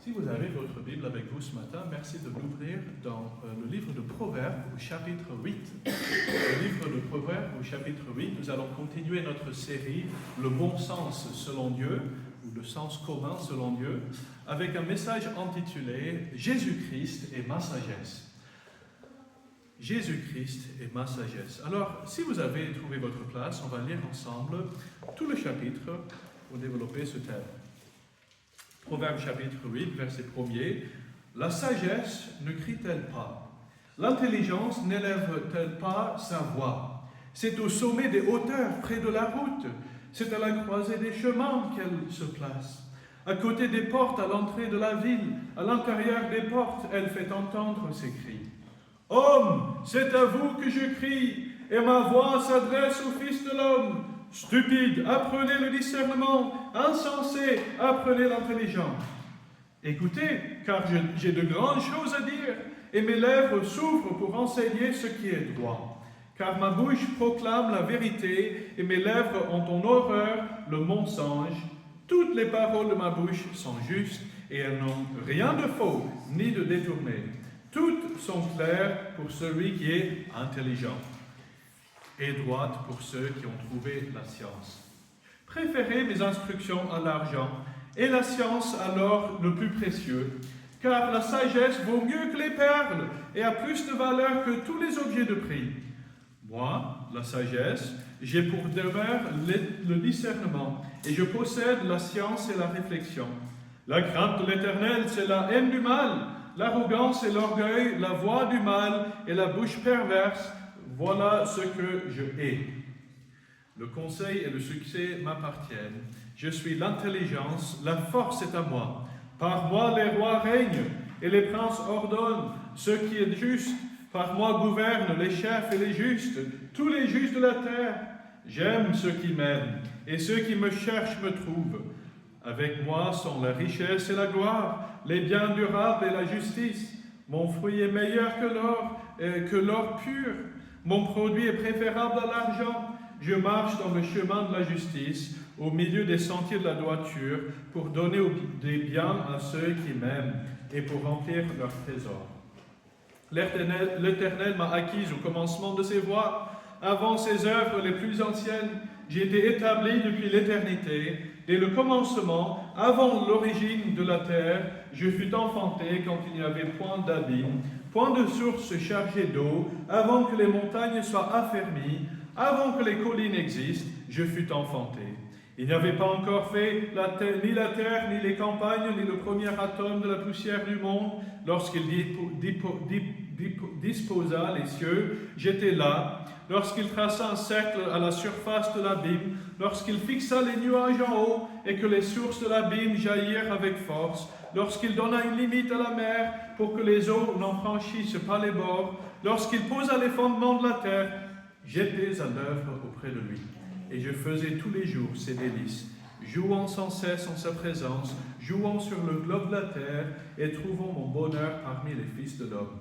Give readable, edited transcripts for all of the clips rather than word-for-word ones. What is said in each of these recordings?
Si vous avez votre Bible avec vous ce matin, merci de l'ouvrir dans le livre de Proverbes au chapitre 8. Le livre de Proverbes au chapitre 8, nous allons continuer notre série « Le bon sens selon Dieu » ou « Le sens commun selon Dieu » avec un message intitulé « Jésus-Christ et ma sagesse ». Jésus-Christ et ma sagesse. Alors, si vous avez trouvé votre place, on va lire ensemble tout le chapitre pour développer ce thème. Proverbe chapitre 8, verset 1er. La sagesse ne crie-t-elle pas? L'intelligence n'élève-t-elle pas sa voix? C'est au sommet des hauteurs, près de la route. C'est à la croisée des chemins qu'elle se place. À côté des portes, à l'entrée de la ville, à l'intérieur des portes, elle fait entendre ses cris. Homme, c'est à vous que je crie, et ma voix s'adresse au Fils de l'homme. Stupide, apprenez le discernement. Insensé, apprenez l'intelligence. Écoutez, car j'ai de grandes choses à dire, et mes lèvres s'ouvrent pour enseigner ce qui est droit. Car ma bouche proclame la vérité, et mes lèvres ont en horreur le mensonge. Toutes les paroles de ma bouche sont justes, et elles n'ont rien de faux, ni de détourné. Toutes sont claires pour celui qui est intelligent, et droite pour ceux qui ont trouvé la science. Préférez mes instructions à l'argent, et la science à l'or le plus précieux, car la sagesse vaut mieux que les perles, et a plus de valeur que tous les objets de prix. Moi, la sagesse, j'ai pour demeure le discernement, et je possède la science et la réflexion. La crainte de l'Éternel, c'est la haine du mal, l'arrogance et l'orgueil, la voix du mal et la bouche perverse. Voilà ce que je hais. Le conseil et le succès m'appartiennent. Je suis l'intelligence, la force est à moi. Par moi les rois règnent et les princes ordonnent ce qui est juste. Par moi gouvernent les chefs et les justes, tous les justes de la terre. J'aime ceux qui m'aiment et ceux qui me cherchent me trouvent. Avec moi sont la richesse et la gloire, les biens durables et la justice. Mon fruit est meilleur que l'or pur. Mon produit est préférable à l'argent. Je marche dans le chemin de la justice, au milieu des sentiers de la droiture, pour donner des biens à ceux qui m'aiment et pour remplir leur trésor. L'Éternel m'a acquise au commencement de ses voies, avant ses œuvres les plus anciennes. J'ai été établi depuis l'éternité, dès le commencement, avant l'origine de la terre. Je fus enfanté quand il n'y avait point d'abîme, point de source chargée d'eau, avant que les montagnes soient affermies, avant que les collines existent, je fus enfanté. Il n'y avait pas encore fait ni la terre, ni les campagnes, ni le premier atome de la poussière du monde. Lorsqu'il disposa les cieux, j'étais là. Lorsqu'il traça un cercle à la surface de l'abîme, lorsqu'il fixa les nuages en haut et que les sources de l'abîme jaillirent avec force, lorsqu'il donna une limite à la mer pour que les eaux n'en franchissent pas les bords, lorsqu'il posa les fondements de la terre, j'étais à l'œuvre auprès de lui. Et je faisais tous les jours ses délices, jouant sans cesse en sa présence, jouant sur le globe de la terre et trouvant mon bonheur parmi les fils de l'homme.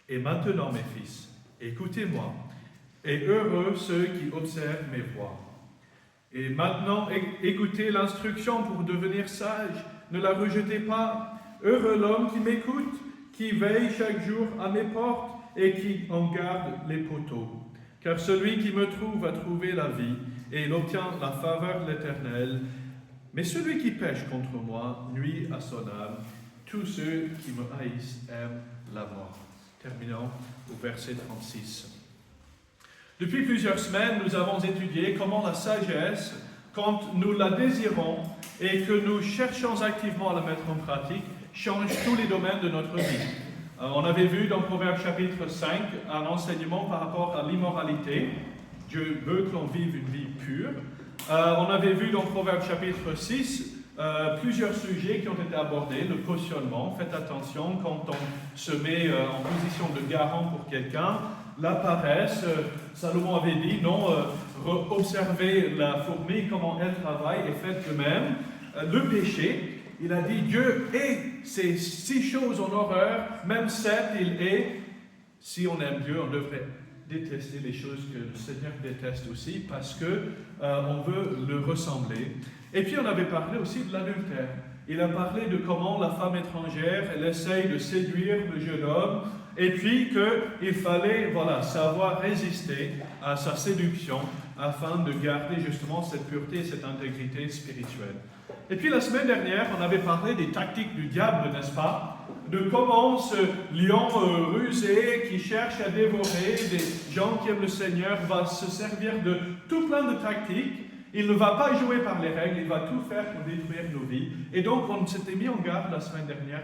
Et maintenant, mes fils, écoutez-moi, et heureux ceux qui observent mes voies. Et maintenant, écoutez l'instruction pour devenir sage, ne la rejetez pas. Heureux l'homme qui m'écoute, qui veille chaque jour à mes portes et qui en garde les poteaux. Car celui qui me trouve a trouvé la vie, et il obtient la faveur de l'Éternel. Mais celui qui pêche contre moi nuit à son âme. Tous ceux qui me haïssent aiment la mort. Terminons au verset 36. Depuis plusieurs semaines, nous avons étudié comment la sagesse, quand nous la désirons et que nous cherchons activement à la mettre en pratique, change tous les domaines de notre vie. On avait vu dans Proverbe chapitre 5 un enseignement par rapport à l'immoralité. Dieu veut que l'on vive une vie pure. On avait vu dans Proverbe chapitre 6 plusieurs sujets qui ont été abordés. Le cautionnement, faites attention quand on se met en position de garant pour quelqu'un. La paresse, Salomon avait dit, non, observez la fourmi, comment elle travaille et faites de même. Le péché, il a dit, Dieu hait ces 6 choses en horreur, même 7 il hait. Si on aime Dieu, on devrait détester les choses que le Seigneur déteste aussi, parce que on veut le ressembler. Et puis on avait parlé aussi de l'adultère. Il a parlé de comment la femme étrangère, elle essaye de séduire le jeune homme, et puis qu'il fallait savoir résister à sa séduction afin de garder justement cette pureté et cette intégrité spirituelle. Et puis la semaine dernière, on avait parlé des tactiques du diable, n'est-ce pas? De comment ce lion rusé qui cherche à dévorer des gens qui aiment le Seigneur va se servir de tout plein de tactiques. Il ne va pas jouer par les règles, il va tout faire pour détruire nos vies. Et donc on s'était mis en garde la semaine dernière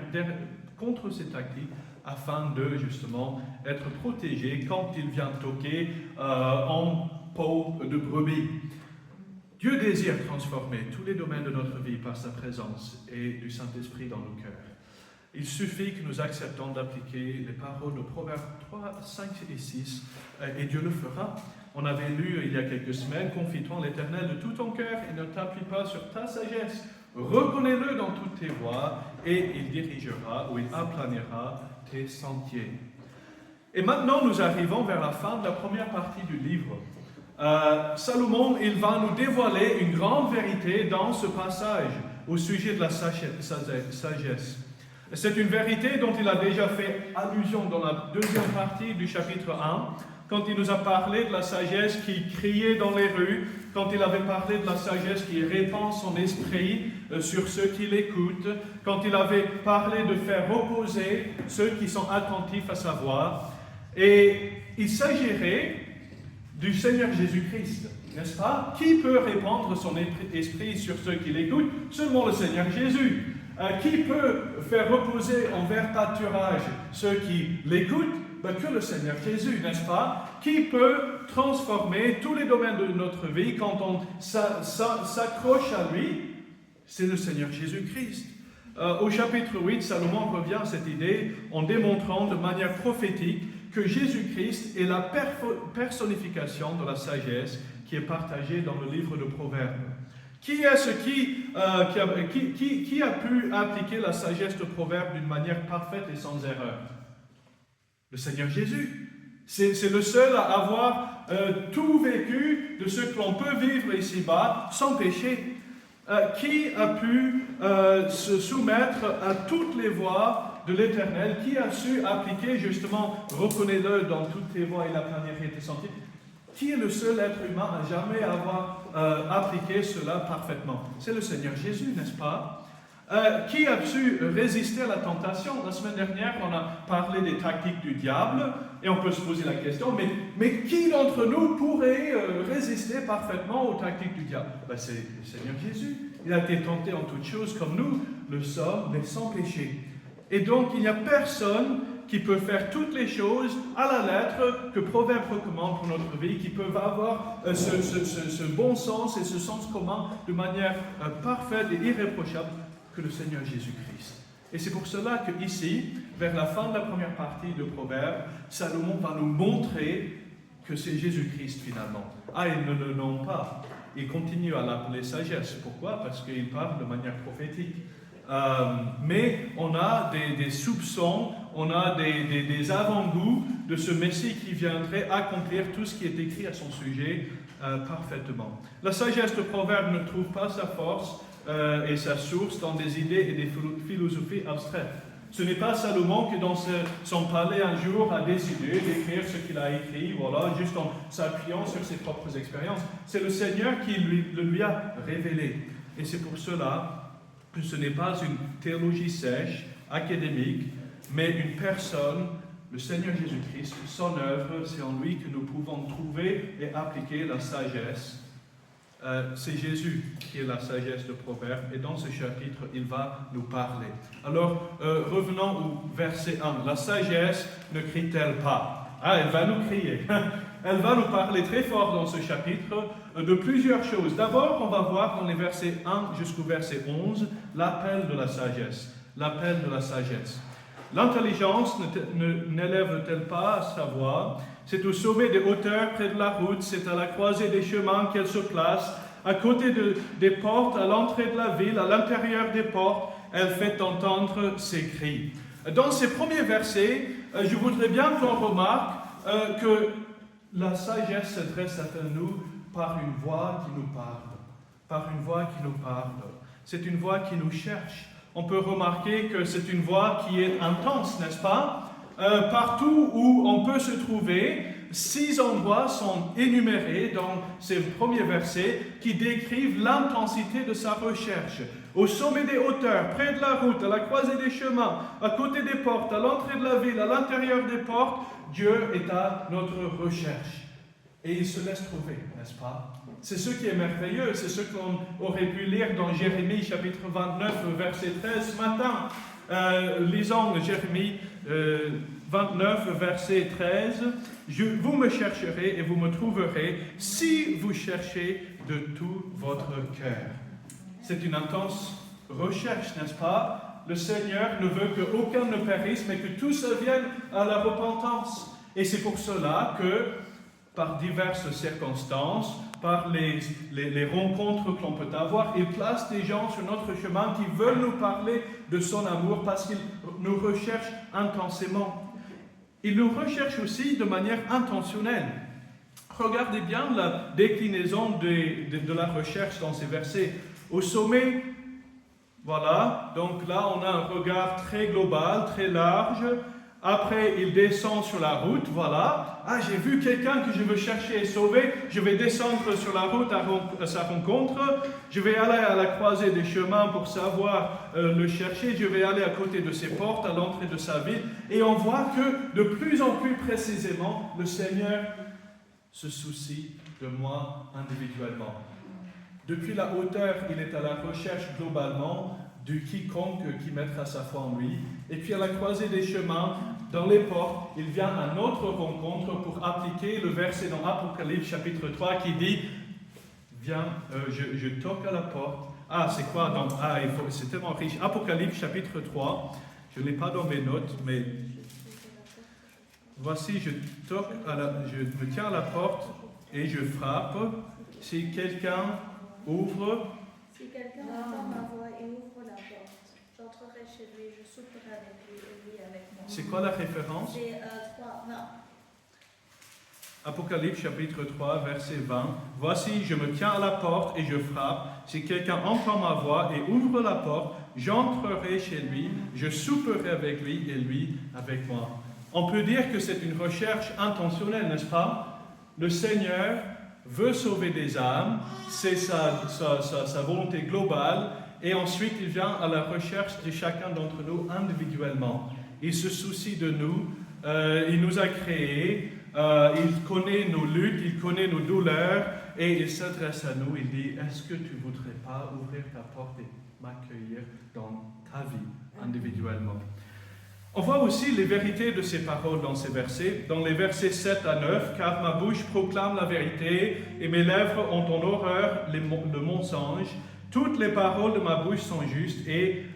contre ces tactiques afin de justement être protégé quand il vient toquer en peau de brebis. Dieu désire transformer tous les domaines de notre vie par sa présence et du Saint-Esprit dans nos cœurs. Il suffit que nous acceptons d'appliquer les paroles de Proverbes 3, 5 et 6, et Dieu le fera. On avait lu il y a quelques semaines, « Confie-toi en l'Éternel de tout ton cœur et ne t'appuie pas sur ta sagesse. Reconnais-le dans toutes tes voies et il dirigera ou il aplanira tes sentiers. » Et maintenant, nous arrivons vers la fin de la première partie du livre. Salomon, il va nous dévoiler une grande vérité dans ce passage au sujet de la sagesse. C'est une vérité dont il a déjà fait allusion dans la deuxième partie du chapitre 1, quand il nous a parlé de la sagesse qui criait dans les rues, quand il avait parlé de la sagesse qui répand son esprit sur ceux qui l'écoutent, quand il avait parlé de faire reposer ceux qui sont attentifs à sa voix. Et il s'agirait du Seigneur Jésus-Christ, n'est-ce pas? Qui peut répandre son esprit sur ceux qui l'écoutent? Seulement le Seigneur Jésus. Qui peut faire reposer en vert pâturage ceux qui l'écoutent? Que le Seigneur Jésus, n'est-ce pas? Qui peut transformer tous les domaines de notre vie quand on s'accroche à lui? C'est le Seigneur Jésus-Christ. Au chapitre 8, Salomon revient à cette idée en démontrant de manière prophétique que Jésus-Christ est la personnification de la sagesse qui est partagée dans le livre de Proverbes. Qui est-ce qui a pu appliquer la sagesse de Proverbes d'une manière parfaite et sans erreur? Le Seigneur Jésus. C'est le seul à avoir tout vécu de ce que l'on peut vivre ici-bas sans péché. Qui a pu se soumettre à toutes les voies de l'Éternel? Qui a su appliquer justement, reconnais-le dans toutes tes voies et la planifier tes sentiers? Qui est le seul être humain à jamais avoir appliqué cela parfaitement? C'est le Seigneur Jésus, n'est-ce pas? Qui a su résister à la tentation? La semaine dernière, on a parlé des tactiques du diable, et on peut se poser la question, mais qui d'entre nous pourrait résister parfaitement aux tactiques du diable? C'est le Seigneur Jésus. Il a été tenté en toutes choses comme nous le sommes, mais sans péché. Et donc, il n'y a personne qui peut faire toutes les choses à la lettre que Proverbe recommande pour notre vie, qui peuvent avoir ce bon sens et ce sens commun de manière parfaite et irréprochable que le Seigneur Jésus-Christ. Et c'est pour cela qu'ici, vers la fin de la première partie de Proverbe, Salomon va nous montrer que c'est Jésus-Christ finalement. Il ne le nomme pas. Il continue à l'appeler sagesse. Pourquoi? Parce qu'il parle de manière prophétique. Mais on a des soupçons, on a des avant-goûts de ce Messie qui viendrait accomplir tout ce qui est écrit à son sujet parfaitement. La sagesse de Proverbe ne trouve pas sa force et sa source dans des idées et des philosophies abstraites. Ce n'est pas Salomon qui dans son palais un jour a décidé d'écrire ce qu'il a écrit, juste en s'appuyant sur ses propres expériences. C'est le Seigneur qui le lui a révélé. Et c'est pour cela que ce n'est pas une théologie sèche, académique, mais une personne, le Seigneur Jésus-Christ, son œuvre, c'est en lui que nous pouvons trouver et appliquer la sagesse. C'est Jésus qui est la sagesse de Proverbe, et dans ce chapitre, il va nous parler. Alors, revenons au verset 1. La sagesse ne crie-t-elle pas? Elle va nous crier. Elle va nous parler très fort dans ce chapitre de plusieurs choses. D'abord, on va voir dans les versets 1 jusqu'au verset 11 l'appel de la sagesse. L'appel de la sagesse. L'intelligence n'élève-t-elle pas sa voix? C'est au sommet des hauteurs près de la route, c'est à la croisée des chemins qu'elle se place, à côté des portes, à l'entrée de la ville, à l'intérieur des portes, elle fait entendre ses cris. Dans ces premiers versets, je voudrais bien qu'on remarque que la sagesse s'adresse à nous par une voix qui nous parle. par une voix qui nous parle. C'est une voix qui nous cherche. On peut remarquer que c'est une voix qui est intense, n'est-ce pas? Partout où on peut se trouver, 6 endroits sont énumérés dans ces premiers versets qui décrivent l'intensité de sa recherche. Au sommet des hauteurs, près de la route, à la croisée des chemins, à côté des portes, à l'entrée de la ville, à l'intérieur des portes, Dieu est à notre recherche. Et il se laisse trouver, n'est-ce pas? C'est ce qui est merveilleux, c'est ce qu'on aurait pu lire dans Jérémie chapitre 29, verset 13 ce matin. Lisons Jérémie 29, verset 13. Vous me chercherez et vous me trouverez si vous cherchez de tout votre cœur. C'est une intense recherche, n'est-ce pas? Le Seigneur ne veut qu'aucun ne périsse, mais que tous viennent à la repentance. Et c'est pour cela que, par diverses circonstances, par les rencontres que l'on peut avoir, il place des gens sur notre chemin qui veulent nous parler de son amour parce qu'ils nous recherchent intensément. Il nous recherche aussi de manière intentionnelle. Regardez bien la déclinaison de la recherche dans ces versets. Au sommet, voilà, donc là on a un regard très global, très large. Après, il descend sur la route, voilà. Ah, j'ai vu quelqu'un que je veux chercher et sauver. Je vais descendre sur la route à sa rencontre. Je vais aller à la croisée des chemins pour savoir le chercher. Je vais aller à côté de ses portes, à l'entrée de sa ville. Et on voit que de plus en plus précisément, le Seigneur se soucie de moi individuellement. Depuis la hauteur, il est à la recherche globalement de quiconque qui mettra sa foi en lui. Et puis à la croisée des chemins, dans les portes, il vient à notre rencontre pour appliquer le verset dans Apocalypse chapitre 3 qui dit « Viens, je toque à la porte. » Ah, c'est quoi donc? Ah, c'est tellement riche. Apocalypse chapitre 3, je ne l'ai pas dans mes notes, mais voici, je me tiens à la porte et je frappe. Si quelqu'un ouvre... Si quelqu'un entend ma voix et ouvre la porte, j'entrerai chez lui, je souperai avec lui et lui avec moi. C'est quoi la référence? C'est 3, 20. Apocalypse chapitre 3, verset 20. Voici, je me tiens à la porte et je frappe. Si quelqu'un entend ma voix et ouvre la porte, j'entrerai chez lui, je souperai avec lui et lui avec moi. On peut dire que c'est une recherche intentionnelle, n'est-ce pas? Le Seigneur veut sauver des âmes, c'est sa volonté globale, et ensuite il vient à la recherche de chacun d'entre nous individuellement. Il se soucie de nous, il nous a créés, il connaît nos luttes, il connaît nos douleurs, et il s'adresse à nous, il dit, est-ce que tu ne voudrais pas ouvrir ta porte et m'accueillir dans ta vie individuellement? On voit aussi les vérités de ces paroles dans ces versets. Dans les versets 7 à 9, « Car ma bouche proclame la vérité, et mes lèvres ont en horreur le mensonge. Toutes les paroles de ma bouche sont justes, et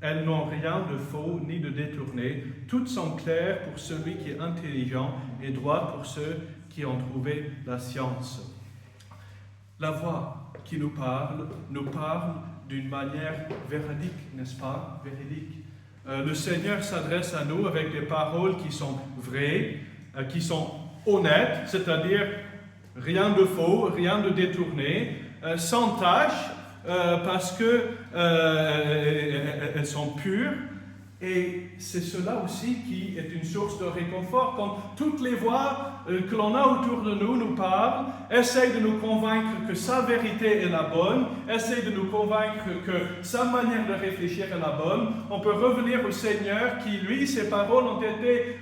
elles n'ont rien de faux ni de détourné. Toutes sont claires pour celui qui est intelligent, et droites pour ceux qui ont trouvé la science. » La voix qui nous parle d'une manière véridique, n'est-ce pas? Véridique. Le Seigneur s'adresse à nous avec des paroles qui sont vraies, qui sont honnêtes, c'est-à-dire rien de faux, rien de détourné, sans tache, parce qu'elles sont pures. Et c'est cela aussi qui est une source de réconfort. Quand toutes les voix que l'on a autour de nous nous parlent, essayent de nous convaincre que sa vérité est la bonne, essayent de nous convaincre que sa manière de réfléchir est la bonne, on peut revenir au Seigneur qui, lui, ses paroles ont été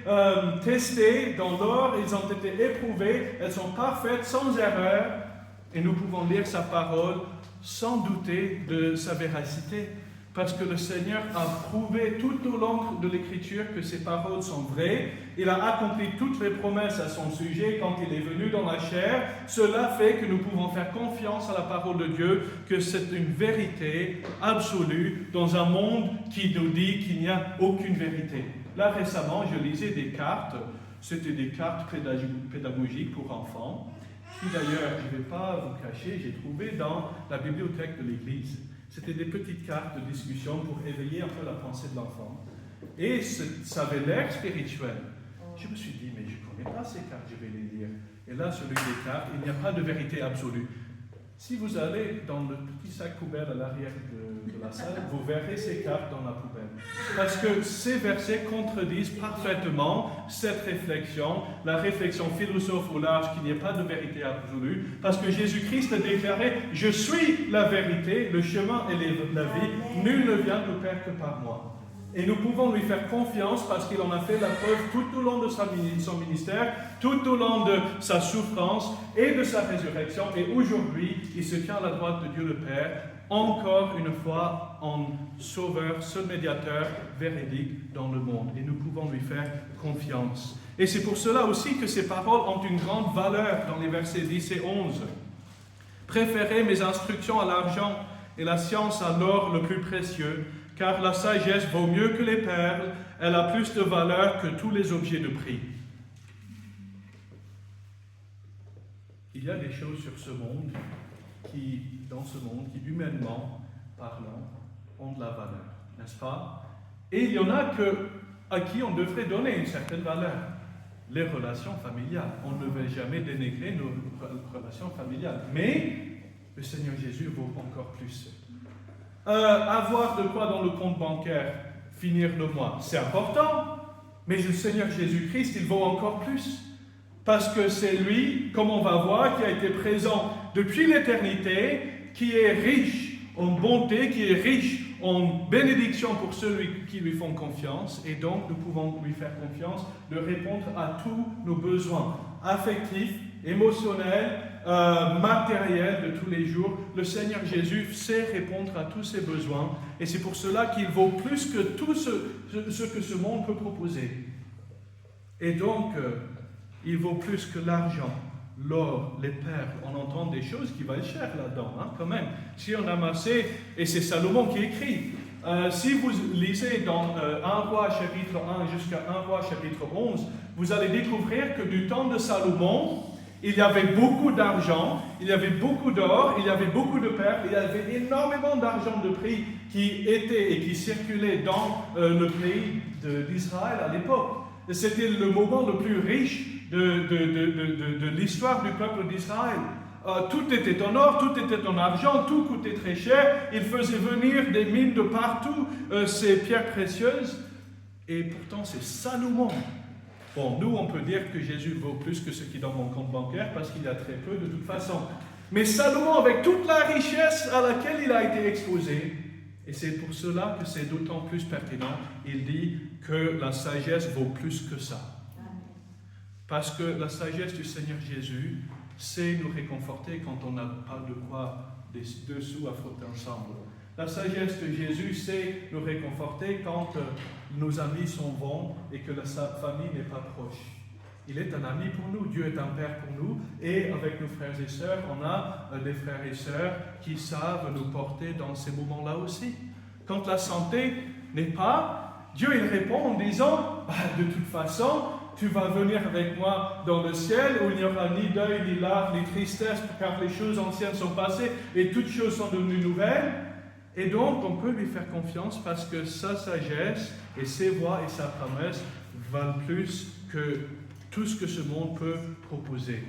testées dans l'or, ils ont été éprouvées, elles sont parfaites, sans erreur, et nous pouvons lire sa parole sans douter de sa véracité. Parce que le Seigneur a prouvé tout au long de l'Écriture que ses paroles sont vraies. Il a accompli toutes les promesses à son sujet quand il est venu dans la chair. Cela fait que nous pouvons faire confiance à la parole de Dieu, que c'est une vérité absolue dans un monde qui nous dit qu'il n'y a aucune vérité. Là, récemment, je lisais des cartes. C'était des cartes pédagogiques pour enfants. Qui d'ailleurs, je ne vais pas vous cacher, j'ai trouvé dans la bibliothèque de l'Église. C'était des petites cartes de discussion pour éveiller un peu la pensée de l'enfant. Et ça avait l'air spirituel. Je me suis dit, mais je ne connais pas ces cartes, je vais les lire. Et là, sur l'une des cartes, il n'y a pas de vérité absolue. Si vous allez dans le petit sac poubelle à l'arrière de la salle, vous verrez ces cartes dans la poubelle. Parce que ces versets contredisent parfaitement cette réflexion, la réflexion philosophe au large qu'il n'y a pas de vérité absolue. Parce que Jésus-Christ a déclaré « Je suis la vérité, le chemin et la vie, nul ne vient au Père que par moi ». Et nous pouvons lui faire confiance parce qu'il en a fait la preuve tout au long de son ministère, tout au long de sa souffrance et de sa résurrection. Et aujourd'hui, il se tient à la droite de Dieu le Père, encore une fois en sauveur, seul médiateur véridique dans le monde. Et nous pouvons lui faire confiance. Et c'est pour cela aussi que ces paroles ont une grande valeur dans les versets 10 et 11. Préférez mes instructions à l'argent et la science à l'or le plus précieux, car la sagesse vaut mieux que les perles, elle a plus de valeur que tous les objets de prix. Il y a des choses sur ce monde dans ce monde, qui humainement parlant, ont de la valeur, n'est-ce pas? Et il y en a à qui on devrait donner une certaine valeur. Les relations familiales. On ne veut jamais dénigrer nos relations familiales. Mais le Seigneur Jésus vaut encore plus. Avoir de quoi dans le compte bancaire, finir le mois, c'est important, mais le Seigneur Jésus-Christ, il vaut encore plus. Parce que c'est lui, comme on va voir, qui a été présent depuis l'éternité, qui est riche en bonté, qui est riche en bénédiction pour ceux qui lui font confiance, et donc nous pouvons lui faire confiance de répondre à tous nos besoins affectifs, émotionnels, matériels de tous les jours. Le Seigneur Jésus sait répondre à tous ses besoins, et c'est pour cela qu'il vaut plus que tout ce que ce monde peut proposer. Et donc, il vaut plus que l'argent, l'or, les perles. On entend des choses qui valent cher là-dedans, quand même. Si on amassait, et c'est Salomon qui écrit, si vous lisez dans 1 Roi chapitre 1 jusqu'à 1 Roi chapitre 11, vous allez découvrir que du temps de Salomon, il y avait beaucoup d'argent, il y avait beaucoup d'or, il y avait beaucoup de perles, il y avait énormément d'argent de prix qui était et qui circulait dans le pays d'Israël à l'époque. C'était le moment le plus riche de l'histoire du peuple d'Israël. Tout était en or, tout était en argent, tout coûtait très cher. Il faisait venir des mines de partout, ces pierres précieuses. Et pourtant, c'est Salomon. Bon, nous, on peut dire que Jésus vaut plus que ce qui est dans mon compte bancaire parce qu'il y a très peu de toute façon. Mais Salomon, avec toute la richesse à laquelle il a été exposé, et c'est pour cela que c'est d'autant plus pertinent, il dit que la sagesse vaut plus que ça. Parce que la sagesse du Seigneur Jésus sait nous réconforter quand on n'a pas de quoi des dessous à frotter ensemble. La sagesse de Jésus sait nous réconforter quand nos amis s'en vont et que sa famille n'est pas proche. Il est un ami pour nous, Dieu est un Père pour nous, et avec nos frères et sœurs, on a des frères et sœurs qui savent nous porter dans ces moments-là aussi. Quand la santé n'est pas, Dieu il répond en disant, de toute façon, tu vas venir avec moi dans le ciel où il n'y aura ni deuil, ni larmes, ni tristesse, car les choses anciennes sont passées et toutes choses sont devenues nouvelles. Et donc, on peut lui faire confiance parce que sa sagesse et ses voies et sa promesse valent plus que tout ce que ce monde peut proposer.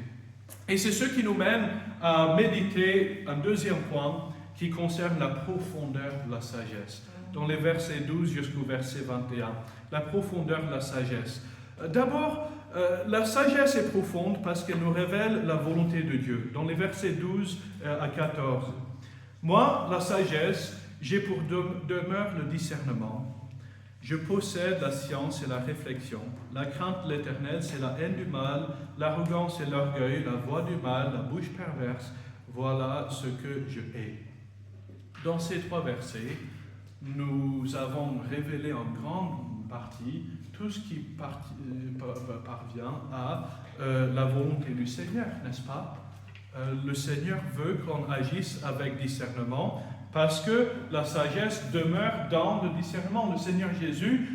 Et c'est ce qui nous mène à méditer un deuxième point qui concerne la profondeur de la sagesse. Dans les versets 12 jusqu'au verset 21, la profondeur de la sagesse. D'abord, la sagesse est profonde parce qu'elle nous révèle la volonté de Dieu. Dans les versets 12 à 14, moi, la sagesse, j'ai pour demeure le discernement. Je possède la science et la réflexion. La crainte de l'Éternel, c'est la haine du mal, l'arrogance et l'orgueil, la voix du mal, la bouche perverse. Voilà ce que je hais. Dans ces trois versets, nous avons révélé en grande partie tout ce qui parvient à la volonté du Seigneur, n'est-ce pas? Le Seigneur veut qu'on agisse avec discernement parce que la sagesse demeure dans le discernement. Le Seigneur Jésus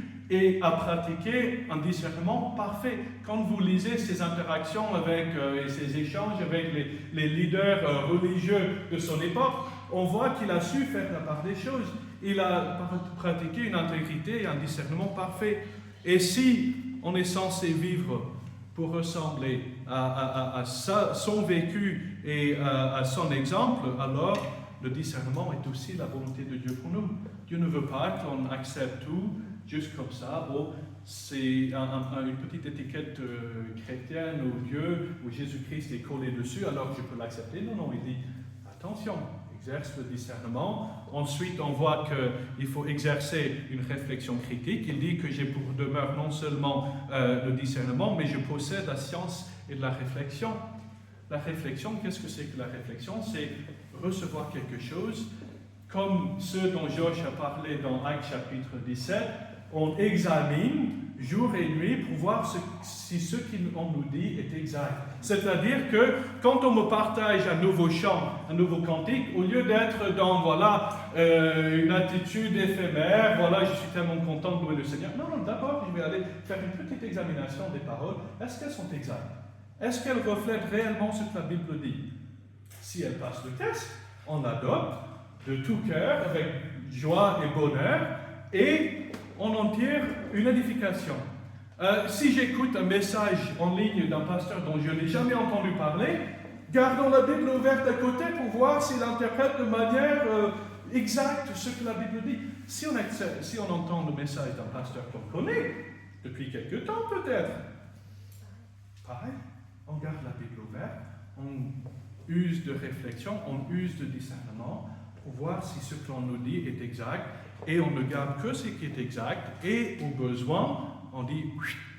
a pratiqué un discernement parfait. Quand vous lisez ses interactions et ses échanges avec les leaders religieux de son époque, on voit qu'il a su faire la part des choses. Il a pratiqué une intégrité et un discernement parfait. Et si on est censé vivre pour ressembler à son vécu et à son exemple, alors le discernement est aussi la volonté de Dieu pour nous. Dieu ne veut pas qu'on accepte tout juste comme ça. Bon, c'est une petite étiquette chrétienne où Dieu, où Jésus-Christ est collé dessus, alors que je peux l'accepter. Non, non, il dit, attention, exerce le discernement. Ensuite, on voit qu'il faut exercer une réflexion critique. Il dit que j'ai pour demeure non seulement le discernement, mais je possède la science et de la réflexion. La réflexion, qu'est-ce que c'est que la réflexion? C'est recevoir quelque chose, comme ce dont Josh a parlé dans Actes chapitre 17, on examine jour et nuit pour voir si ce qu'on nous dit est exact. C'est-à-dire que quand on me partage un nouveau chant, un nouveau cantique, au lieu d'être dans une attitude éphémère, voilà, je suis tellement content de louer le Seigneur. Non, non, d'abord, je vais aller faire une petite examination des paroles. Est-ce qu'elles sont exactes? Est-ce qu'elles reflètent réellement ce que la Bible dit? Si elles passent le test, on l'adopte de tout cœur, avec joie et bonheur, et on en tire une édification. Si j'écoute un message en ligne d'un pasteur dont je n'ai jamais entendu parler, gardons la Bible ouverte à côté pour voir s'il interprète de manière exacte ce que la Bible dit. Si on entend le message d'un pasteur qu'on connaît, depuis quelque temps peut-être, pareil, on garde la Bible ouverte, on use de réflexion, on use de discernement pour voir si ce que l'on nous dit est exact, et on ne garde que ce qui est exact, et au besoin, on dit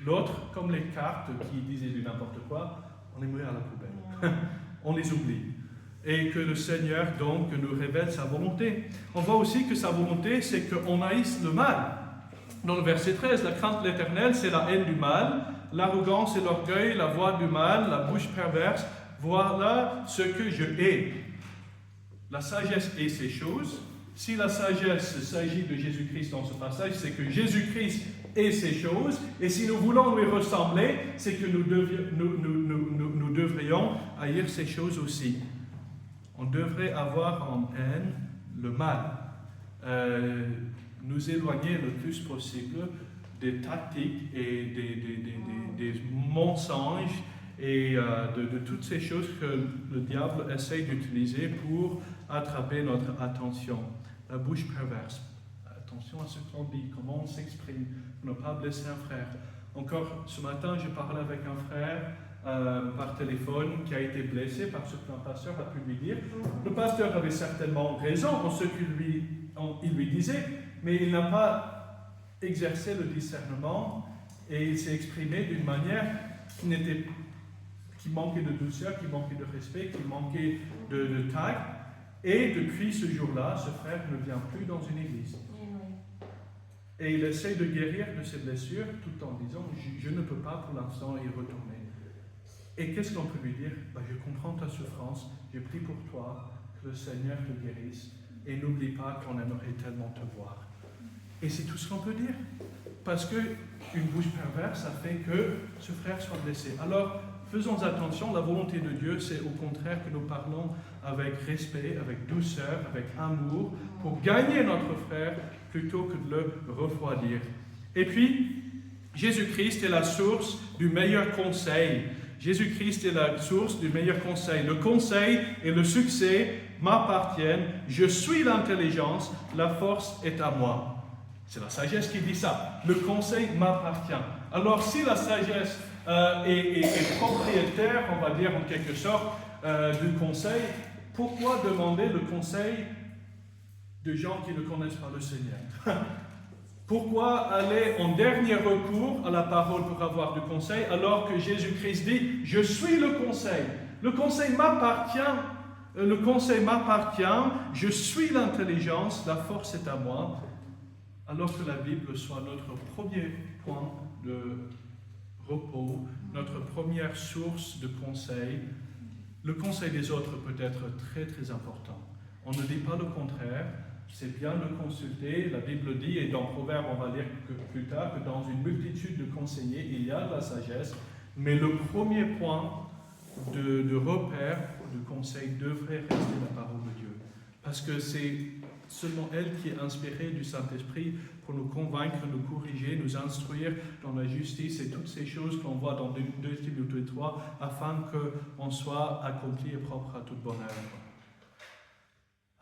l'autre, comme les cartes qui disaient du n'importe quoi, on les met à la poubelle. On les oublie. Et que le Seigneur, donc, nous révèle sa volonté. On voit aussi que sa volonté, c'est qu'on haïsse le mal. Dans le verset 13, la crainte de l'Éternel, c'est la haine du mal, l'arrogance et l'orgueil, la voix du mal, la bouche perverse, voilà ce que je hais. La sagesse hait ces choses. Si la sagesse s'agit de Jésus-Christ dans ce passage, c'est que Jésus-Christ hait ces choses. Et si nous voulons lui ressembler, c'est que nous devrions haïr ces choses aussi. On devrait avoir en haine le mal. Nous éloigner le plus possible des tactiques et des mensonges et de toutes ces choses que le diable essaye d'utiliser pour attraper notre attention. La bouche perverse. Attention à ce qu'on dit, comment on s'exprime, pour ne pas blesser un frère. Encore ce matin, je parlais avec un frère par téléphone qui a été blessé par ce qu'un pasteur a pu lui dire. Le pasteur avait certainement raison en ce qu'il lui disait, mais il n'a pas exercé le discernement et il s'est exprimé d'une manière qui manquait de douceur, qui manquait de respect, qui manquait de tact. Et depuis ce jour-là, ce frère ne vient plus dans une église. Et il essaie de guérir de ses blessures tout en disant « Je ne peux pas pour l'instant y retourner ». Et qu'est-ce qu'on peut lui dire? Je comprends ta souffrance, je prie pour toi, que le Seigneur te guérisse. Et n'oublie pas qu'on aimerait tellement te voir. Et c'est tout ce qu'on peut dire. Parce qu'une bouche perverse, ça fait que ce frère soit blessé. Alors, faisons attention, la volonté de Dieu, c'est au contraire que nous parlons avec respect, avec douceur, avec amour, pour gagner notre frère, plutôt que de le refroidir. Et puis, Jésus-Christ est la source du meilleur conseil. Jésus-Christ est la source du meilleur conseil. Le conseil et le succès m'appartiennent. Je suis l'intelligence, la force est à moi. C'est la sagesse qui dit ça. Le conseil m'appartient. Alors, si la sagesse est propriétaire, on va dire en quelque sorte, du conseil, pourquoi demander le conseil de gens qui ne connaissent pas le Seigneur? Pourquoi aller en dernier recours à la parole pour avoir du conseil, alors que Jésus-Christ dit « Je suis le conseil ». Le conseil m'appartient, je suis l'intelligence, la force est à moi. Alors que la Bible soit notre premier point de repos, notre première source de conseil. Le conseil des autres peut être très très important. On ne dit pas le contraire, c'est bien de consulter. La Bible dit, et dans Proverbes on va lire plus tard, que dans une multitude de conseillers, il y a de la sagesse, mais le premier point de repère, de conseil, devrait rester la parole de Dieu. Parce que c'est seulement elle qui est inspirée du Saint-Esprit pour nous convaincre, nous corriger, nous instruire dans la justice et toutes ces choses qu'on voit dans 2 Timothée 3, afin qu'on soit accompli et propre à toute bonne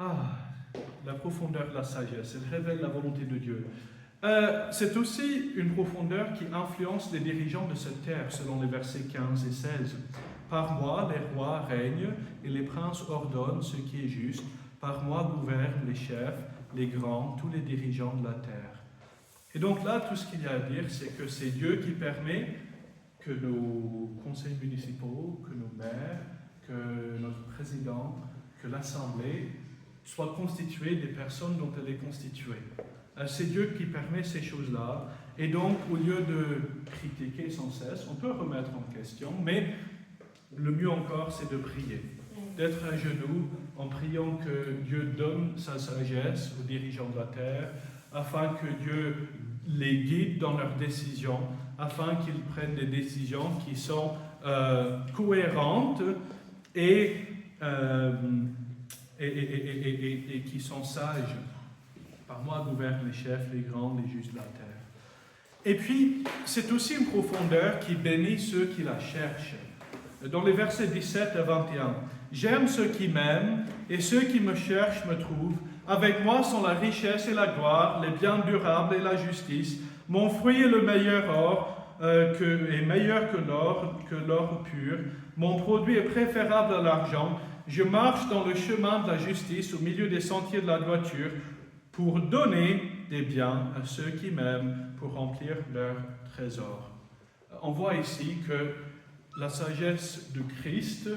œuvre. La profondeur de la sagesse, elle révèle la volonté de Dieu. C'est aussi une profondeur qui influence les dirigeants de cette terre, selon les versets 15 et 16. Par moi, les rois règnent et les princes ordonnent ce qui est juste. Par moi gouvernent les chefs, les grands, tous les dirigeants de la terre. Et donc là, tout ce qu'il y a à dire, c'est que c'est Dieu qui permet que nos conseils municipaux, que nos maires, que notre président, que l'Assemblée soient constitués des personnes dont elle est constituée. C'est Dieu qui permet ces choses-là. Et donc, au lieu de critiquer sans cesse, on peut remettre en question, mais le mieux encore, c'est de prier. D'être à genoux en priant que Dieu donne sa sagesse aux dirigeants de la terre, afin que Dieu les guide dans leurs décisions, afin qu'ils prennent des décisions qui sont cohérentes et qui sont sages. Par moi gouvernent les chefs, les grands, les justes de la terre. Et puis, c'est aussi une profondeur qui bénit ceux qui la cherchent. Dans les versets 17 à 21, « J'aime ceux qui m'aiment, et ceux qui me cherchent me trouvent. Avec moi sont la richesse et la gloire, les biens durables et la justice. Mon fruit est le meilleur or, est meilleur que l'or pur. Mon produit est préférable à l'argent. Je marche dans le chemin de la justice, au milieu des sentiers de la droiture, pour donner des biens à ceux qui m'aiment, pour remplir leur trésor. » On voit ici que la sagesse de Christ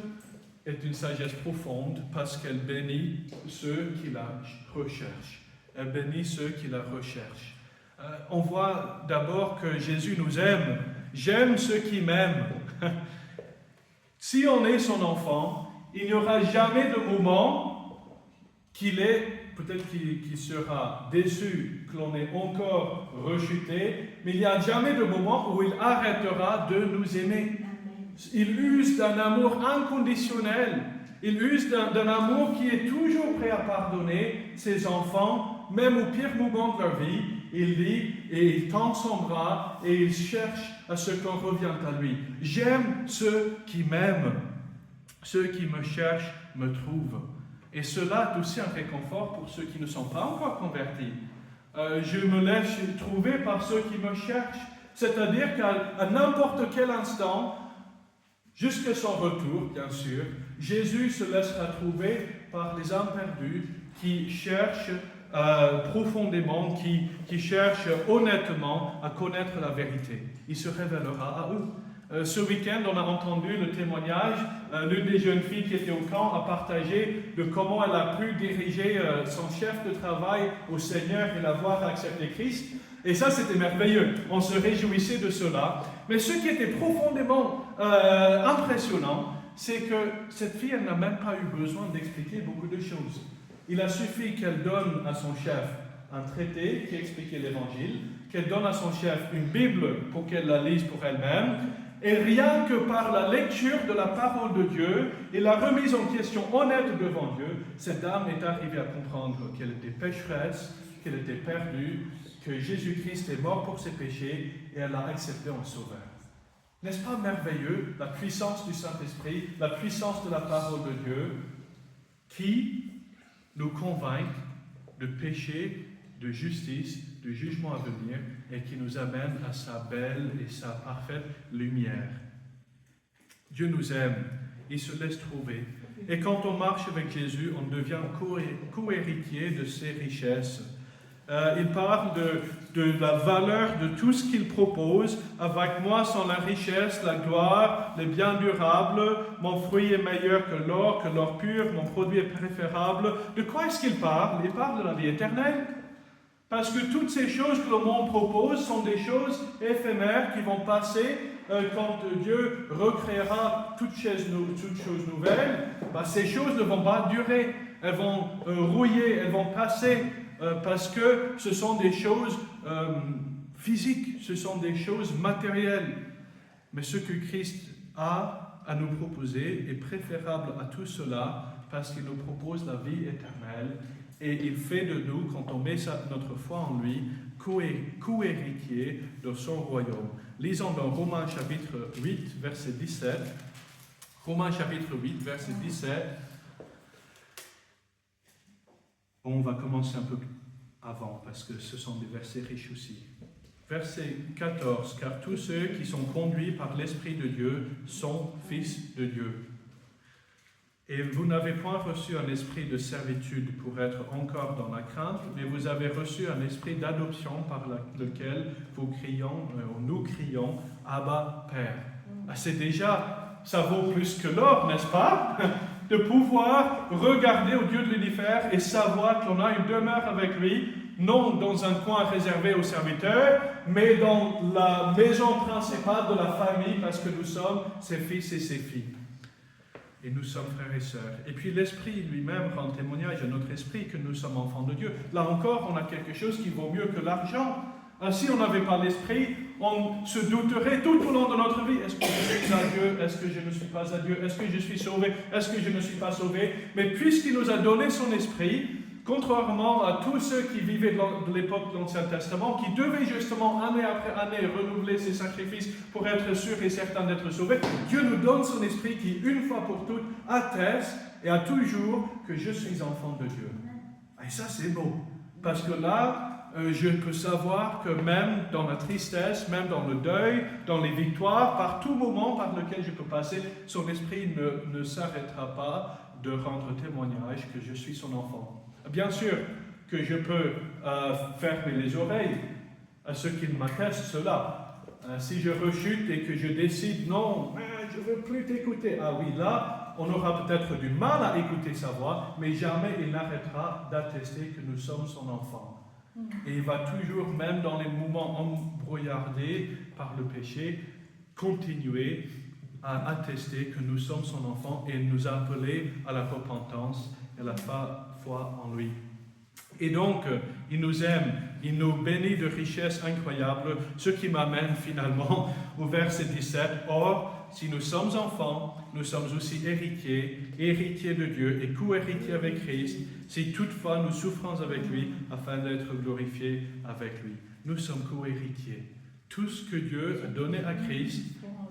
est une sagesse profonde parce qu'elle bénit ceux qui la recherchent. Elle bénit ceux qui la recherchent. On voit d'abord que Jésus nous aime. « J'aime ceux qui m'aiment. » Si on est son enfant, il n'y aura jamais de moment peut-être qu'il sera déçu que l'on ait encore rechuté, mais il n'y a jamais de moment où il arrêtera de nous aimer. Il use d'un amour inconditionnel. Il use d'un amour qui est toujours prêt à pardonner ses enfants, même au pire moment de leur vie. Il dit, et il tend son bras, et il cherche à ce qu'on revienne à lui. J'aime ceux qui m'aiment. Ceux qui me cherchent me trouvent. Et cela est aussi un réconfort pour ceux qui ne sont pas encore convertis. Je me laisse trouver par ceux qui me cherchent. C'est-à-dire qu'à n'importe quel instant, jusqu'à son retour, bien sûr, Jésus se laissera trouver par les âmes perdues qui cherchent profondément, qui cherchent honnêtement à connaître la vérité. Il se révélera à eux. Ce week-end, on a entendu le témoignage. L'une des jeunes filles qui était au camp a partagé de comment elle a pu diriger son chef de travail au Seigneur et l'avoir accepté Christ. Et ça, c'était merveilleux. On se réjouissait de cela. Mais ce qui était profondément impressionnant, c'est que cette fille, elle n'a même pas eu besoin d'expliquer beaucoup de choses. Il a suffi qu'elle donne à son chef un traité qui expliquait l'Évangile, qu'elle donne à son chef une Bible pour qu'elle la lise pour elle-même, et rien que par la lecture de la parole de Dieu et la remise en question honnête devant Dieu, cette dame est arrivée à comprendre qu'elle était pécheresse, qu'elle était perdue, que Jésus-Christ est mort pour ses péchés et elle l'a accepté en sauveur. N'est-ce pas merveilleux, la puissance du Saint-Esprit, la puissance de la parole de Dieu qui nous convainc de péché, de justice, de jugement à venir et qui nous amène à sa belle et sa parfaite lumière. Dieu nous aime, il se laisse trouver. Et quand on marche avec Jésus, on devient co-héritier de ses richesses. Il parle de la valeur de tout ce qu'il propose. Avec moi sont la richesse, la gloire, les biens durables. Mon fruit est meilleur que l'or pur. Mon produit est préférable. De quoi est-ce qu'il parle? Il parle de la vie éternelle. Parce que toutes ces choses que le monde propose sont des choses éphémères qui vont passer. Quand Dieu recréera toutes choses nouvelles, ces choses ne vont pas durer. Elles vont rouiller, elles vont passer. Parce que ce sont des choses physiques, ce sont des choses matérielles. Mais ce que Christ a à nous proposer est préférable à tout cela parce qu'il nous propose la vie éternelle et il fait de nous, quand on met notre foi en lui, co-héritiers de son royaume. Lisons dans Romains chapitre 8, verset 17. Romains chapitre 8, verset 17. On va commencer un peu avant, parce que ce sont des versets riches aussi. Verset 14. Car tous ceux qui sont conduits par l'Esprit de Dieu sont fils de Dieu. Et vous n'avez point reçu un esprit de servitude pour être encore dans la crainte, mais vous avez reçu un esprit d'adoption par lequel nous crions « Abba, Père ». C'est déjà, ça vaut plus que l'or, n'est-ce pas? De pouvoir regarder au Dieu de l'univers et savoir qu'on a une demeure avec lui, non dans un coin réservé aux serviteurs, mais dans la maison principale de la famille, parce que nous sommes ses fils et ses filles. Et nous sommes frères et sœurs. Et puis l'Esprit lui-même rend témoignage à notre esprit que nous sommes enfants de Dieu. Là encore, on a quelque chose qui vaut mieux que l'argent. Si on n'avait pas l'Esprit, on se douterait tout au long de notre vie. Est-ce que je suis à Dieu? Est-ce que je ne suis pas à Dieu? Est-ce que je suis sauvé? Est-ce que je ne suis pas sauvé? Mais puisqu'il nous a donné son Esprit, contrairement à tous ceux qui vivaient de l'époque de l'Ancien Testament, qui devaient justement année après année renouveler ses sacrifices pour être sûrs et certains d'être sauvés, Dieu nous donne son Esprit qui, une fois pour toutes, atteste et à toujours que je suis enfant de Dieu. Et ça, c'est beau. Parce que là, je peux savoir que même dans la tristesse, même dans le deuil, dans les victoires, par tout moment par lequel je peux passer, son Esprit ne s'arrêtera pas de rendre témoignage que je suis son enfant. Bien sûr que je peux fermer les oreilles à ceux qui m'attestent cela. Si je rechute et que je décide, non, je ne veux plus t'écouter. Ah oui, là, on aura peut-être du mal à écouter sa voix, mais jamais il n'arrêtera d'attester que nous sommes son enfant. Et il va toujours, même dans les moments embrouillardés par le péché, continuer à attester que nous sommes son enfant et nous appeler à la repentance et à la foi en lui. Et donc, il nous aime, il nous bénit de richesses incroyables, ce qui m'amène finalement au verset 17. Or, si nous sommes enfants, nous sommes aussi héritiers de Dieu et co-héritiers avec Christ, si toutefois nous souffrons avec lui, afin d'être glorifiés avec lui. Nous sommes co-héritiers. Tout ce que Dieu a donné à Christ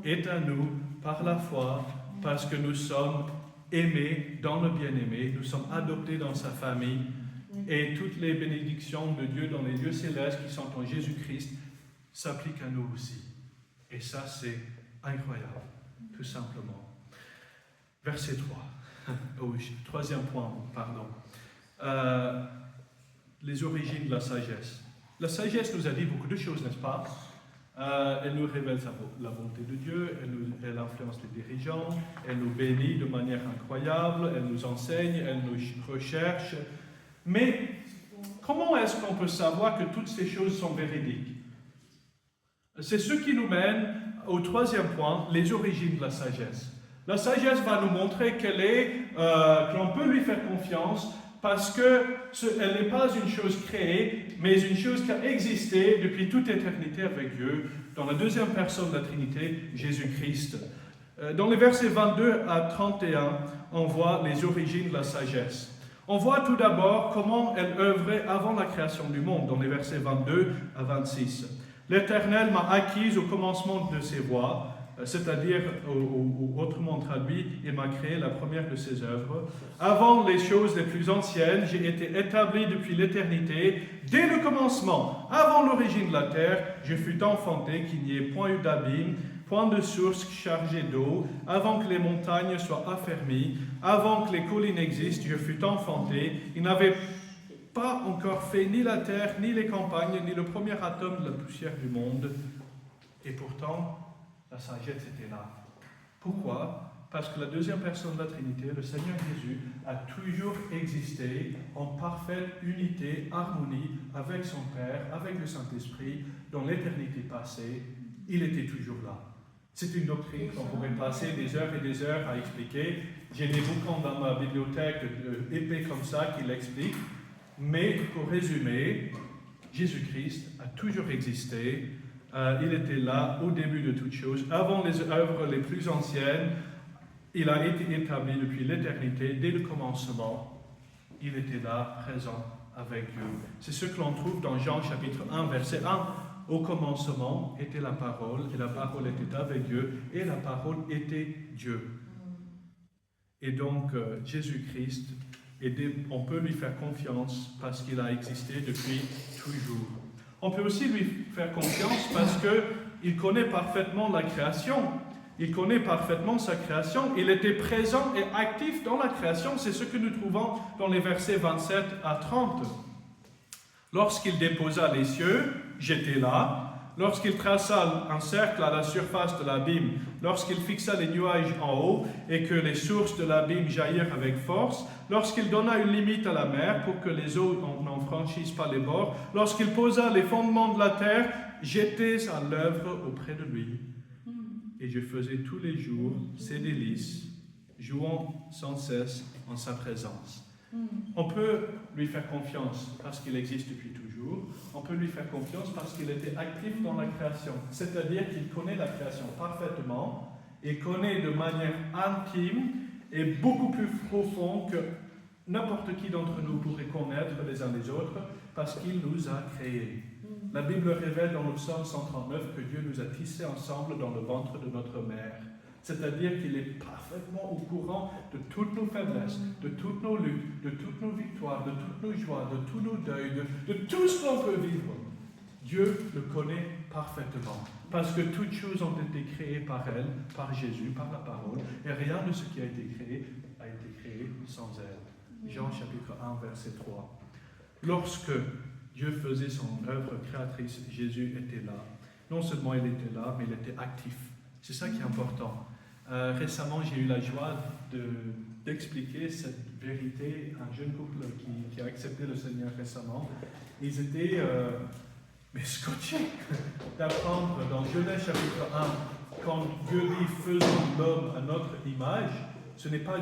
est à nous par la foi, parce que nous sommes aimés dans le bien-aimé, nous sommes adoptés dans sa famille, et toutes les bénédictions de Dieu dans les lieux célestes qui sont en Jésus-Christ s'appliquent à nous aussi. Et ça, c'est incroyable, tout simplement. Verset 3. Troisième point, pardon. Les origines de la sagesse. La sagesse nous a dit beaucoup de choses, n'est-ce pas? Elle nous révèle la bonté de Dieu, elle influence les dirigeants, elle nous bénit de manière incroyable, elle nous enseigne, elle nous recherche. Mais comment est-ce qu'on peut savoir que toutes ces choses sont véridiques? C'est ce qui nous mène au troisième point, les origines de la sagesse. La sagesse va nous montrer qu'on peut lui faire confiance parce qu'elle n'est pas une chose créée, mais une chose qui a existé depuis toute éternité avec Dieu, dans la deuxième personne de la Trinité, Jésus-Christ. Dans les versets 22 à 31, on voit les origines de la sagesse. On voit tout d'abord comment elle œuvrait avant la création du monde, dans les versets 22 à 26. L'Éternel m'a acquise au commencement de ses voies, c'est-à-dire, autrement traduit, il m'a créé la première de ses œuvres. Avant les choses les plus anciennes, j'ai été établi depuis l'éternité, dès le commencement, avant l'origine de la terre, je fus enfanté, qu'il n'y ait point eu d'abîme, point de source chargée d'eau, avant que les montagnes soient affermies, avant que les collines existent, je fus enfanté. Il n'avait pas encore fait ni la terre, ni les campagnes, ni le premier atome de la poussière du monde. Et pourtant, la sagesse était là. Pourquoi? Parce que la deuxième personne de la Trinité, le Seigneur Jésus, a toujours existé en parfaite unité, harmonie avec son Père, avec le Saint-Esprit, dans l'éternité passée. Il était toujours là. C'est une doctrine qu'on pourrait passer des heures et des heures à expliquer. J'ai des bouquins dans ma bibliothèque épais comme ça qui l'expliquent. Mais pour résumer, Jésus-Christ a toujours existé. Il était là au début de toutes choses. Avant les œuvres les plus anciennes, il a été établi depuis l'éternité, dès le commencement. il était là, présent avec Dieu. C'est ce que l'on trouve dans Jean chapitre 1, verset 1. Au commencement était la parole, et la parole était avec Dieu, et la parole était Dieu. Et donc, Jésus-Christ, on peut lui faire confiance parce qu'il a existé depuis toujours. On peut aussi lui faire confiance parce qu'il connaît parfaitement la création. Il connaît parfaitement sa création. Il était présent et actif dans la création. C'est ce que nous trouvons dans les versets 27 à 30. Lorsqu'il déposa les cieux, j'étais là. Lorsqu'il traça un cercle à la surface de l'abîme, lorsqu'il fixa les nuages en haut et que les sources de l'abîme jaillirent avec force, lorsqu'il donna une limite à la mer pour que les eaux n'en franchissent pas les bords, lorsqu'il posa les fondements de la terre, j'étais à l'œuvre auprès de lui. Et je faisais tous les jours ses délices, jouant sans cesse en sa présence. On peut lui faire confiance parce qu'il existe depuis toujours. On peut lui faire confiance parce qu'il était actif dans la création. C'est-à-dire qu'il connaît la création parfaitement et connaît de manière intime et beaucoup plus profonde que n'importe qui d'entre nous pourrait connaître les uns les autres parce qu'il nous a créés. La Bible révèle dans le psaume 139 que Dieu nous a tissés ensemble dans le ventre de notre mère. C'est-à-dire qu'il est parfaitement au courant de toutes nos faiblesses, de toutes nos luttes, de toutes nos victoires, de toutes nos joies, de tous nos deuils, de tout ce qu'on peut vivre. Dieu le connaît parfaitement. Parce que toutes choses ont été créées par elle, par Jésus, par la parole, et rien de ce qui a été créé sans elle. Jean chapitre 1, verset 3. Lorsque Dieu faisait son œuvre créatrice, Jésus était là. Non seulement il était là, mais il était actif. C'est ça qui est important. Récemment, j'ai eu la joie d'expliquer cette vérité à un jeune couple qui a accepté le Seigneur récemment. Ils étaient scotchés d'apprendre dans Genèse chapitre 1, quand Dieu dit « faisons l'homme à notre image », ce n'est pas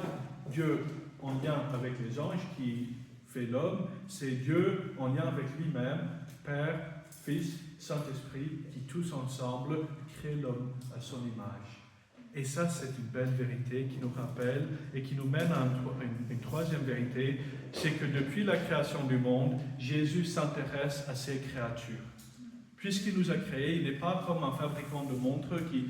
Dieu en lien avec les anges qui fait l'homme, c'est Dieu en lien avec lui-même, Père, Fils, Saint-Esprit, qui tous ensemble créent l'homme à son image. Et ça, c'est une belle vérité qui nous rappelle et qui nous mène à une troisième vérité, c'est que depuis la création du monde, Jésus s'intéresse à ses créatures. Puisqu'il nous a créés, il n'est pas comme un fabricant de montres qui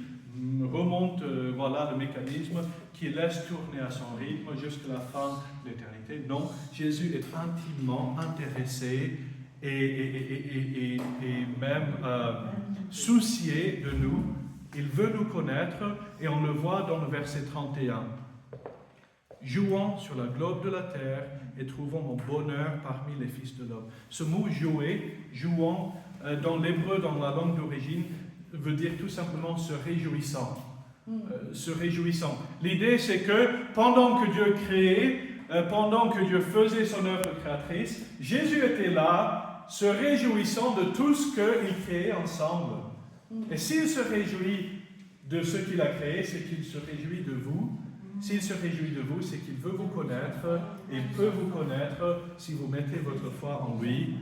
remonte le mécanisme, qui laisse tourner à son rythme jusqu'à la fin de l'éternité. Non, Jésus est intimement intéressé et même soucié de nous. Il veut nous connaître et on le voit dans le verset 31. Jouant sur la globe de la terre et trouvant mon bonheur parmi les fils de l'homme. Ce mot jouer, jouant, dans l'hébreu, dans la langue d'origine, veut dire tout simplement se réjouissant. Se réjouissant. L'idée c'est que pendant que Dieu créait, pendant que Dieu faisait son œuvre créatrice, Jésus était là, se réjouissant de tout ce qu'il créait ensemble. Et s'il se réjouit de ce qu'il a créé, c'est qu'il se réjouit de vous. S'il se réjouit de vous, c'est qu'il veut vous connaître. Il peut vous connaître si vous mettez votre foi en lui.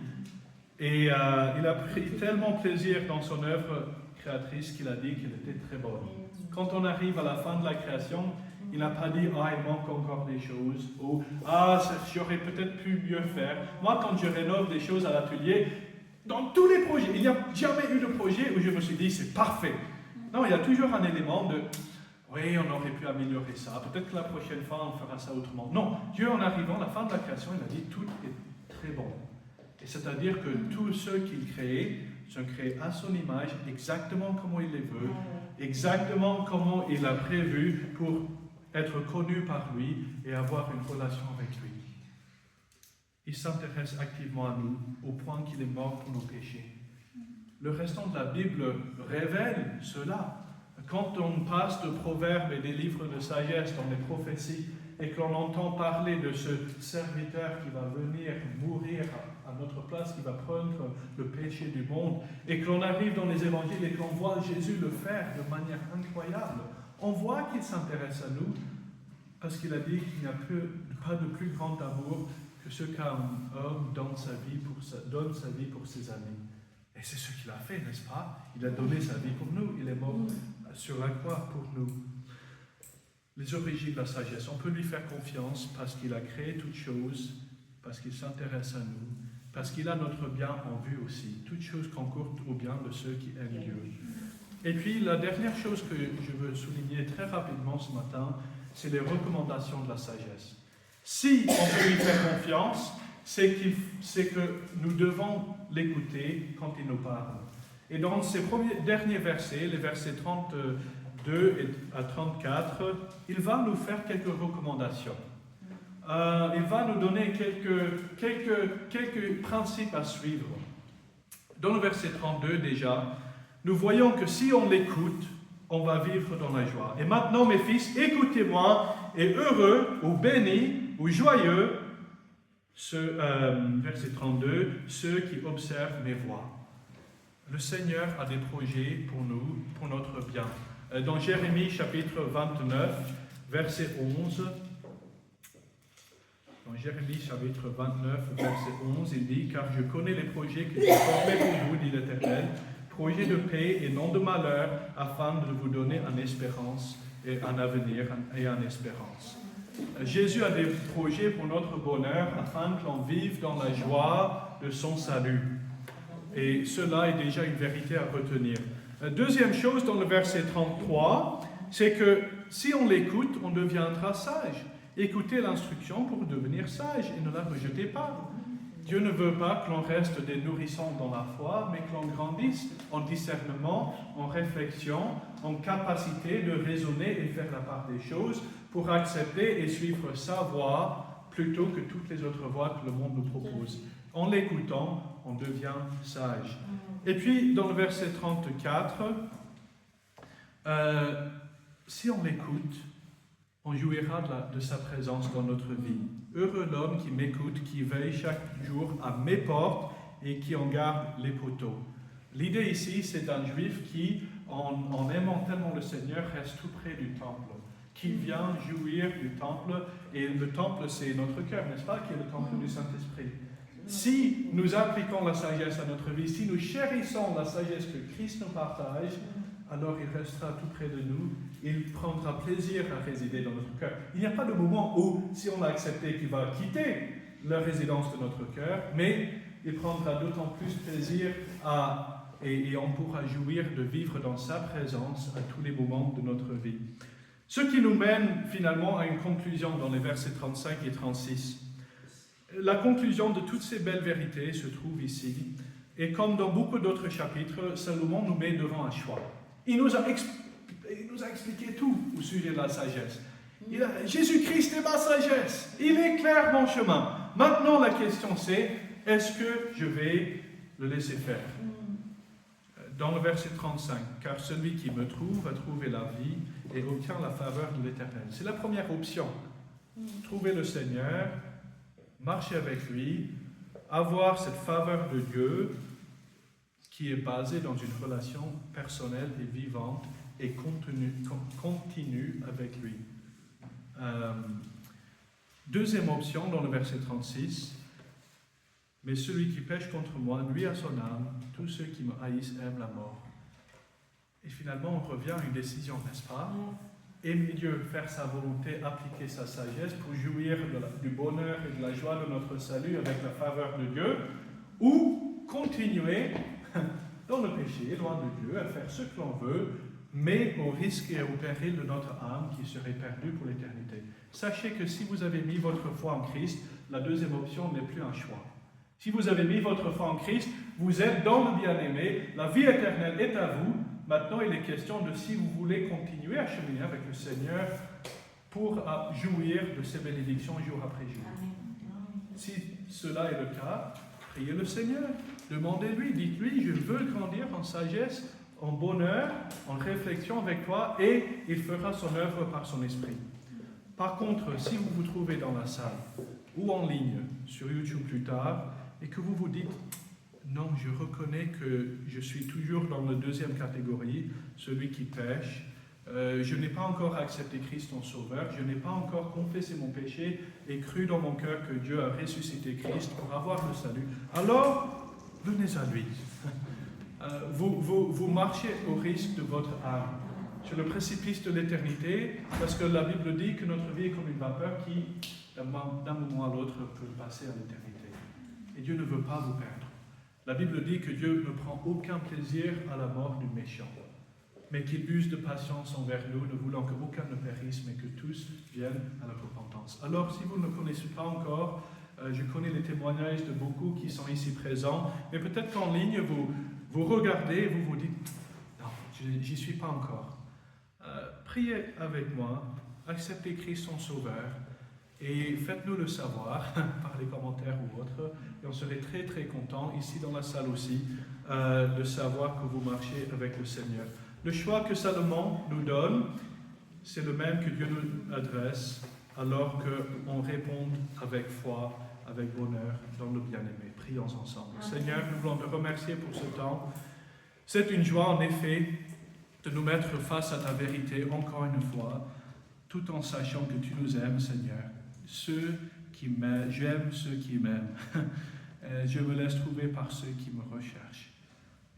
Et il a pris tellement plaisir dans son œuvre créatrice qu'il a dit qu'elle était très bonne. Quand on arrive à la fin de la création, il n'a pas dit « Ah, il manque encore des choses » ou « Ah, j'aurais peut-être pu mieux faire ». Moi, quand je rénove des choses à l'atelier, dans tous les projets, il n'y a jamais eu de projet où je me suis dit « c'est parfait ». Non, il y a toujours un élément de « oui, on aurait pu améliorer ça, peut-être que la prochaine fois on fera ça autrement ». Non, Dieu en arrivant à la fin de la création, il a dit « tout est très bon ». Et c'est-à-dire que tous ceux qu'il crée sont créés à son image, exactement comme il les veut, exactement comme il a prévu pour être connu par lui et avoir une relation avec lui. Il s'intéresse activement à nous, au point qu'il est mort pour nos péchés. Le restant de la Bible révèle cela. Quand on passe de proverbes et des livres de sagesse dans les prophéties, et que l'on entend parler de ce serviteur qui va venir mourir à notre place, qui va prendre le péché du monde, et que l'on arrive dans les évangiles et que l'on voit Jésus le faire de manière incroyable, on voit qu'il s'intéresse à nous, parce qu'il a dit qu'il n'y a pas de plus grand amour que ce qu'un homme donne sa vie pour ses amis. Et c'est ce qu'il a fait, n'est-ce pas? Il a donné sa vie pour nous, il est mort sur la croix pour nous. Les origines de la sagesse, on peut lui faire confiance parce qu'il a créé toutes choses parce qu'il s'intéresse à nous, parce qu'il a notre bien en vue aussi. Toutes choses concourent au bien de ceux qui aiment Dieu. Et puis, la dernière chose que je veux souligner très rapidement ce matin, c'est les recommandations de la sagesse. Si on peut lui faire confiance, c'est que nous devons l'écouter quand il nous parle. Et dans ces derniers versets, les versets 32 à 34, il va nous faire quelques recommandations. Il va nous donner quelques principes à suivre. Dans le verset 32 déjà, nous voyons que si on l'écoute, on va vivre dans la joie. Et maintenant, mes fils, écoutez-moi, et heureux, ou bénis, ou joyeux, verset 32, ceux qui observent mes voies. Le Seigneur a des projets pour nous, pour notre bien. Dans Jérémie chapitre 29, verset 11, dans Jérémie chapitre 29, verset 11, il dit « Car je connais les projets que j'ai formés pour vous, dit l'Éternel, projets de paix et non de malheur, afin de vous donner une espérance et un avenir et une espérance. » Jésus a des projets pour notre bonheur, afin que l'on vive dans la joie de son salut. Et cela est déjà une vérité à retenir. Deuxième chose, dans le verset 33, c'est que si on l'écoute, on deviendra sage. Écoutez l'instruction pour devenir sage et ne la rejetez pas. Dieu ne veut pas que l'on reste des nourrissons dans la foi, mais que l'on grandisse en discernement, en réflexion, en capacité de raisonner et faire la part des choses pour accepter et suivre sa voie plutôt que toutes les autres voies que le monde nous propose. En l'écoutant, on devient sage. Et puis, dans le verset 34, si on l'écoute, on jouira de sa présence dans notre vie. Heureux l'homme qui m'écoute, qui veille chaque jour à mes portes et qui en garde les poteaux. L'idée ici, c'est d'un juif qui, en aimant tellement le Seigneur, reste tout près du temple, qui vient jouir du temple. Et le temple, c'est notre cœur, n'est-ce pas, qui est le temple du Saint-Esprit. Si nous appliquons la sagesse à notre vie, si nous chérissons la sagesse que Christ nous partage, alors il restera tout près de nous, il prendra plaisir à résider dans notre cœur. Il n'y a pas de moment où, si on l'a accepté, qu'il va quitter la résidence de notre cœur, mais il prendra d'autant plus plaisir et on pourra jouir de vivre dans sa présence à tous les moments de notre vie. Ce qui nous mène finalement à une conclusion dans les versets 35 et 36. La conclusion de toutes ces belles vérités se trouve ici, et comme dans beaucoup d'autres chapitres, Salomon nous met devant un choix. Il nous a expliqué tout au sujet de la sagesse. Jésus-Christ est ma sagesse, il éclaire mon chemin. Maintenant, la question c'est, est-ce que je vais le laisser faire? Dans le verset 35, « Car celui qui me trouve a trouvé la vie et obtient la faveur de l'Éternel. » C'est la première option. Trouver le Seigneur, marcher avec lui, avoir cette faveur de Dieu qui est basée dans une relation personnelle et vivante et continue avec lui. Deuxième option dans le verset 36, « Mais celui qui pêche contre moi nuit à son âme, tous ceux qui me haïssent aiment la mort. » Et finalement, on revient à une décision, n'est-ce pas? Aimer Dieu, faire sa volonté, appliquer sa sagesse pour jouir du bonheur et de la joie de notre salut avec la faveur de Dieu, ou continuer dans le péché, loin de Dieu, à faire ce que l'on veut, mais au risque et au péril de notre âme qui serait perdue pour l'éternité. Sachez que si vous avez mis votre foi en Christ, la deuxième option n'est plus un choix. Si vous avez mis votre foi en Christ, vous êtes dans le bien-aimé, la vie éternelle est à vous. Maintenant, il est question de si vous voulez continuer à cheminer avec le Seigneur pour jouir de ses bénédictions jour après jour. Si cela est le cas, priez le Seigneur, demandez-lui, dites-lui, je veux grandir en sagesse, en bonheur, en réflexion avec toi, et il fera son œuvre par son esprit. Par contre, si vous vous trouvez dans la salle ou en ligne, sur YouTube plus tard, et que vous vous dites, non, je reconnais que je suis toujours dans la deuxième catégorie, celui qui pêche. Je n'ai pas encore accepté Christ en sauveur, je n'ai pas encore confessé mon péché et cru dans mon cœur que Dieu a ressuscité Christ pour avoir le salut. Alors, venez à lui. Vous marchez au risque de votre âme, sur le précipice de l'éternité, parce que la Bible dit que notre vie est comme une vapeur d'un moment à l'autre, peut passer à l'éternité. Et Dieu ne veut pas vous perdre. La Bible dit que Dieu ne prend aucun plaisir à la mort du méchant, mais qu'il use de patience envers nous, ne voulant qu'aucun ne périsse, mais que tous viennent à la repentance. Alors, si vous ne me connaissez pas encore, je connais les témoignages de beaucoup qui sont ici présents, mais peut-être qu'en ligne, vous regardez et vous vous dites « Non, j'y suis pas encore ». Priez avec moi, acceptez Christ son Sauveur, et faites-nous le savoir par les commentaires ou autres, et on serait très très content, ici dans la salle aussi, de savoir que vous marchez avec le Seigneur. Le choix que Salomon nous donne, c'est le même que Dieu nous adresse, alors qu'on réponde avec foi, avec bonheur, dans le bien-aimé. Prions ensemble. Seigneur, nous voulons te remercier pour ce temps. C'est une joie, en effet, de nous mettre face à ta vérité, encore une fois, tout en sachant que tu nous aimes, Seigneur. J'aime ceux qui m'aiment. Je me laisse trouver par ceux qui me recherchent.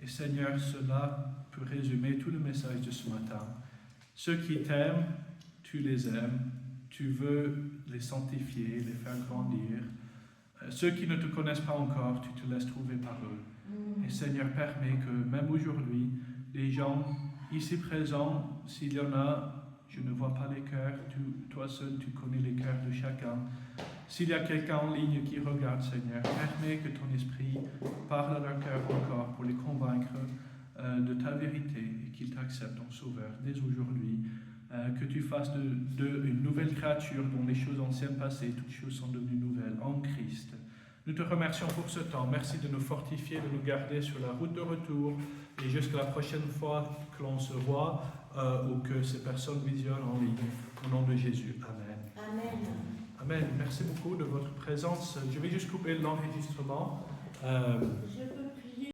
Et Seigneur, cela peut résumer tout le message de ce matin. Ceux qui t'aiment, tu les aimes, tu veux les sanctifier, les faire grandir. Ceux qui ne te connaissent pas encore, tu te laisses trouver par eux. Et Seigneur, permets que même aujourd'hui, les gens ici présents, s'il y en a, je ne vois pas les cœurs, toi seul tu connais les cœurs de chacun. S'il y a quelqu'un en ligne qui regarde, Seigneur, permets que ton esprit parle à leur cœur encore pour les convaincre de ta vérité et qu'ils t'acceptent en sauveur dès aujourd'hui. Que tu fasses d'eux une nouvelle créature dont les choses anciennes passées, toutes choses sont devenues nouvelles en Christ. Nous te remercions pour ce temps. Merci de nous fortifier, de nous garder sur la route de retour et jusqu'à la prochaine fois que l'on se voit ou que ces personnes visionnent en ligne. Au nom de Jésus. Amen. Amen. Amen. Merci beaucoup de votre présence. Je vais juste couper l'enregistrement. Je peux